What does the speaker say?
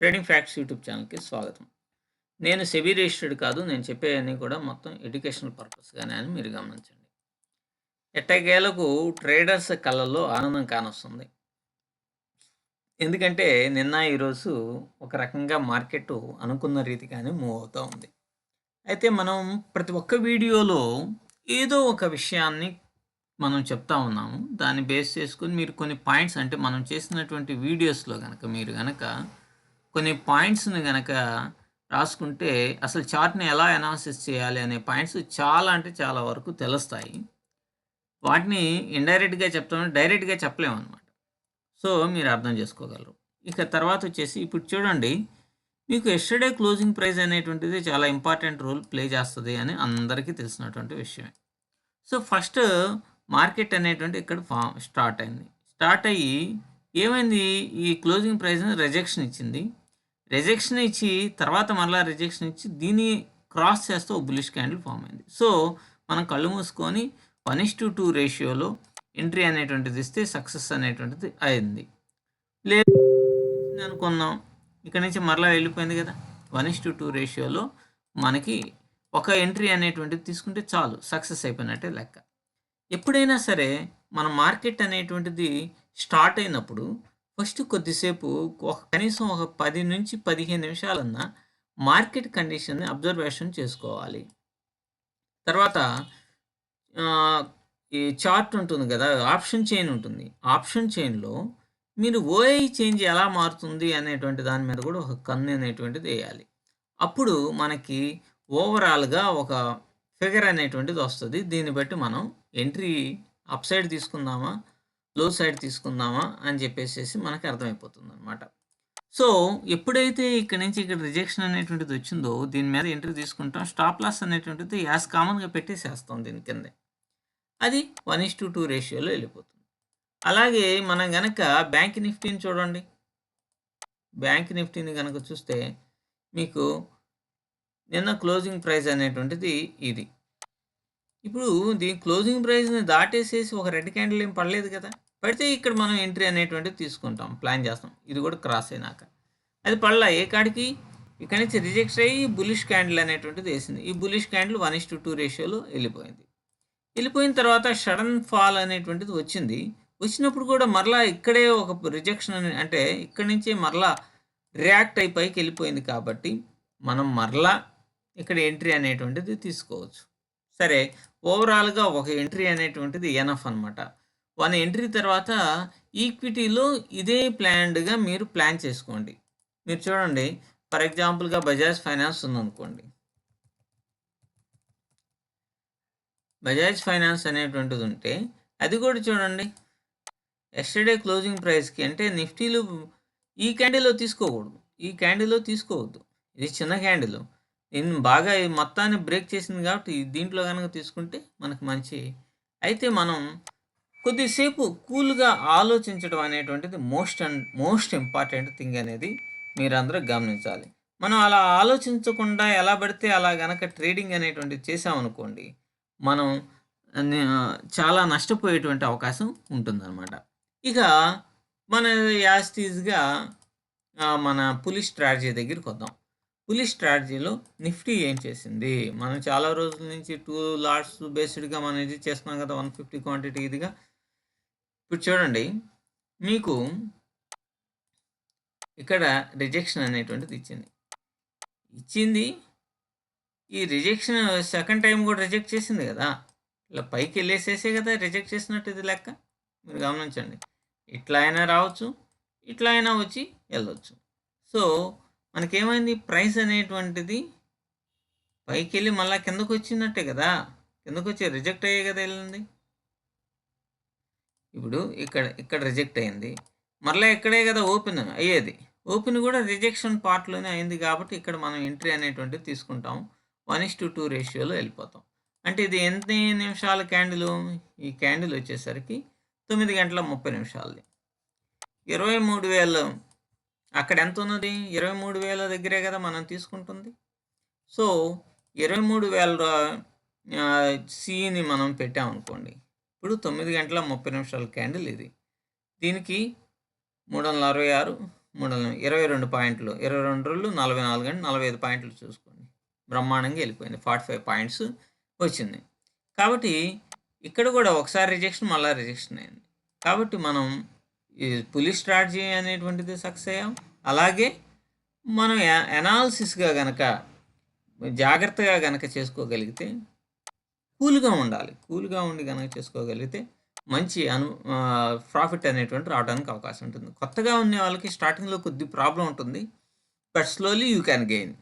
Trading facts YouTube ఛానల్‌కి స్వాగతం. నేను సెబీ రిజిస్టర్డ్ కాదు. నేను చెప్పేయన్నీ కూడా మొత్తం ఎడ్యుకేషనల్ పర్పస్‌గానే అని మీరు గమనించండి. ఎట్టకేలకు ట్రేడర్స్ కళ్ళల్లో ఆనందం కానొస్తుంది. ఎందుకంటే నిన్న, ఈరోజు ఒక రకంగా మార్కెట్టు అనుకున్న రీతిగానే మూవ్ అవుతా ఉంది. అయితే మనం ప్రతి ఒక్క వీడియోలో ఏదో ఒక విషయాన్ని మనం చెప్తా ఉన్నాము. దాన్ని బేస్ చేసుకొని మీరు కొన్ని పాయింట్స్, అంటే మనం చేసినటువంటి వీడియోస్‌లో గనక మీరు గనక కొన్ని పాయింట్స్‌ని గనక రాసుకుంటే అసలు చార్ట్‌ని ఎలా అనాలిసిస్ చేయాలి అనే పాయింట్స్ చాలా, అంటే చాలా వరకు తెలుస్తాయి. వాటిని ఇండైరెక్ట్‌గా చెప్తాము, డైరెక్ట్‌గా చెప్పలేమనమాట. సో, మీరు అర్థం చేసుకోగలరు. ఇక తర్వాత వచ్చేసి ఇప్పుడు చూడండి, మీకు యెస్టర్‌డే క్లోజింగ్ ప్రైస్ అనేటువంటిది చాలా ఇంపార్టెంట్ రోల్ ప్లే చేస్తది అని అందరికీ తెలిసినటువంటి విషయమే. సో, ఫస్ట్ మార్కెట్ అనేటువంటిది ఇక్కడ స్టార్ట్ అయింది. స్టార్ట్ అయ్యి ఏమైంది, ఈ క్లోజింగ్ ప్రైస్‌ని రిజెక్షన్ ఇచ్చింది. రిజెక్షన్ ఇచ్చి తర్వాత మరలా రిజెక్షన్ ఇచ్చి దీన్ని క్రాస్ చేస్తూ ఒక బుల్లిష్ క్యాండిల్ ఫామ్ అయింది. సో, మనం కళ్ళు మూసుకొని 1:2 రేషియోలో ఎంట్రీ అనేటువంటిది ఇస్తే సక్సెస్ అనేటువంటిది అయింది. లేదు అనుకుందాం, ఇక్కడ నుంచి మరలా వెళ్ళిపోయింది కదా. 1:2 రేషియోలో మనకి ఒక ఎంట్రీ అనేటువంటిది తీసుకుంటే చాలు, సక్సెస్ అయిపోయినట్టే లెక్క. ఎప్పుడైనా సరే మన మార్కెట్ అనేటువంటిది స్టార్ట్ అయినప్పుడు ఫస్ట్ కొద్దిసేపు కనీసం ఒక 10-15 నిమిషాలన్నా మార్కెట్ కండిషన్ని అబ్జర్వేషన్ చేసుకోవాలి. తర్వాత ఈ చార్ట్ ఉంటుంది కదా, ఆప్షన్ చైన్ ఉంటుంది. ఆప్షన్ చైన్‌లో మీరు ఓఐ చేంజ్ ఎలా మారుతుంది అనేటువంటి దాని మీద కూడా ఒక కన్ను అనేటువంటిది వేయాలి. అప్పుడు మనకి ఓవరాల్‌గా ఒక ఫిగర్ అనేటువంటిది వస్తది. దీన్ని బట్టి మనం ఎంట్రీ అప్ సైడ్ తీసుకుందామా, లో సైడ్ తీసుకుందామా అని చెప్పేసేసి మనకి అర్థమైపోతుందనమాట. సో, ఎప్పుడైతే ఇక్కడి నుంచి ఇక్కడ రిజెక్షన్ అనేటువంటిది వచ్చిందో దీని మీద ఎంట్రీ తీసుకుంటాం. స్టాప్ లాస్ అనేటువంటిది యాస్ కామన్‌గా పెట్టేసేస్తాం దీని కిందే. అది 1:2 రేషియోలో వెళ్ళిపోతుంది. అలాగే మనం గనక బ్యాంక్ నిఫ్టీని చూడండి. బ్యాంక్ నిఫ్టీని గనక చూస్తే మీకు నిన్న క్లోజింగ్ ప్రైస్ అనేటువంటిది ఇది. ఇప్పుడు దీని క్లోజింగ్ ప్రైస్‌ని దాటేసేసి ఒక రెడ్ క్యాండిల్ ఏం పడలేదు కదా. పడితే ఇక్కడ మనం ఎంట్రీ అనేటువంటిది తీసుకుంటాం, ప్లాన్ చేస్తాం. ఇది కూడా క్రాస్ అయినాక. అది పడలా, ఏ కాడికి ఇక్కడి నుంచి రిజెక్ట్ అయ్యి బులిష్ క్యాండిల్ అనేటువంటిది వేసింది. ఈ బులిష్ క్యాండిల్ 1:2 రేషియోలో వెళ్ళిపోయింది. వెళ్ళిపోయిన తర్వాత సడన్ ఫాల్ అనేటువంటిది వచ్చింది. వచ్చినప్పుడు కూడా మరలా ఇక్కడే ఒక రిజెక్షన్ అంటే ఇక్కడి నుంచి మరలా రియాక్ట్ అయి పైకి వెళ్ళిపోయింది కాబట్టి మనం మరలా ఇక్కడ ఎంట్రీ అనేటువంటిది తీసుకోవచ్చు. సరే, ఓవరాల్‌గా ఒక ఎంట్రీ అనేటువంటిది ఎనఫ్ అనమాట. 1 ఎంట్రీ తర్వాత ఈక్విటీలో ఇదే ప్లాన్డ్‌గా మీరు ప్లాన్ చేసుకోండి. మీరు చూడండి, ఫర్ ఎగ్జాంపుల్‌గా బజాజ్ ఫైనాన్స్ ఉందనుకోండి. బజాజ్ ఫైనాన్స్ అనేటువంటిది ఉంటే అది కూడా చూడండి, యెస్టర్‌డే క్లోజింగ్ ప్రైస్‌కి అంటే నిఫ్టీలో ఈ క్యాండిల్‌లో తీసుకోకూడదు. ఈ క్యాండిల్‌లో తీసుకోవద్దు. ఇది చిన్న క్యాండిల్. దీన్ని బాగా ఈ మొత్తాన్ని బ్రేక్ చేసింది కాబట్టి దీంట్లో గనక తీసుకుంటే మనకు మంచి. అయితే మనం కొద్దిసేపు కూల్‌గా ఆలోచించడం అనేటువంటిది మోస్ట్ ఇంపార్టెంట్ థింగ్ అనేది మీరందరూ గమనించాలి. మనం అలా ఆలోచించకుండా ఎలా పడితే అలా గనక ట్రేడింగ్ అనేటువంటిది చేశామనుకోండి, మనం చాలా నష్టపోయేటువంటి అవకాశం ఉంటుందన్నమాట. ఇక మన యాజ్ టీజ్‌గా మన పులి స్ట్రాటజీ దగ్గరికొద్దాం. పులి స్ట్రాటజీలో నిఫ్టీ ఏం చేసింది? మనం చాలా రోజుల నుంచి 2 లాట్స్ బేస్డ్‌గా మనం ఇది చేస్తున్నాం కదా, 150 క్వాంటిటీ ఇదిగా. ఇప్పుడు చూడండి, మీకు ఇక్కడ రిజెక్షన్ అనేటువంటిది ఇచ్చింది. ఇచ్చింది, ఈ రిజెక్షన్ సెకండ్ టైమ్ కూడా రిజెక్ట్ చేసింది కదా. ఇలా పైకి వెళ్ళేసేసే కదా రిజెక్ట్ చేసినట్టు ఇది లెక్క. మీరు గమనించండి. ఇట్లా అయినా రావచ్చు, ఇట్లా అయినా వచ్చి వెళ్ళొచ్చు. సో, మనకేమైంది, ప్రైస్ అనేటువంటిది పైకి వెళ్ళి మళ్ళీ కిందకు వచ్చినట్టే కదా. కిందకు వచ్చి రిజెక్ట్ అయ్యే కదా వెళ్ళింది. ఇప్పుడు ఇక్కడ రిజెక్ట్ అయింది, మరలా ఇక్కడే కదా ఓపెన్ అయ్యేది. ఓపెన్ కూడా రిజెక్షన్ పార్ట్లోనే అయింది కాబట్టి ఇక్కడ మనం ఎంట్రీ అనేటువంటిది తీసుకుంటాం. 1:2 రేషియోలో వెళ్ళిపోతాం. అంటే ఇది ఎన్ని నిమిషాల క్యాండిల్? ఈ క్యాండిల్ వచ్చేసరికి 9 గంటల 30 నిమిషాలది. 23,000 అక్కడ ఎంత ఉన్నది? 23,000 దగ్గరే కదా మనం తీసుకుంటుంది. సో, 23,000 సిని మనం పెట్టామనుకోండి. ఇప్పుడు 9 గంటల 30 నిమిషాల క్యాండిల్ ఇది. దీనికి 366 22 పాయింట్లు. 22 రోజులు 44 గంటలు 45 పాయింట్లు చూసుకోండి. బ్రహ్మాండంగా వెళ్ళిపోయింది. 45 పాయింట్స్ వచ్చింది. కాబట్టి ఇక్కడ కూడా ఒకసారి రిజెక్షన్ మళ్ళా రిజెక్షన్ అయింది. కాబట్టి మనం ఈ పులి స్ట్రాటజీ అనేటువంటిది సక్సెస్ అయ్యాం. అలాగే మనం అనాలిసిస్గా గనక జాగ్రత్తగా గనక చేసుకోగలిగితే కూల్గా ఉండాలి. కూల్గా ఉండి గనక చేసుకోగలిగితే మంచి ప్రాఫిట్ అనేటువంటి రావడానికి అవకాశం ఉంటుంది. కొత్తగా ఉన్న వాళ్ళకి స్టార్టింగ్‌లో కొద్ది ప్రాబ్లమ్ ఉంటుంది. But slowly you can gain.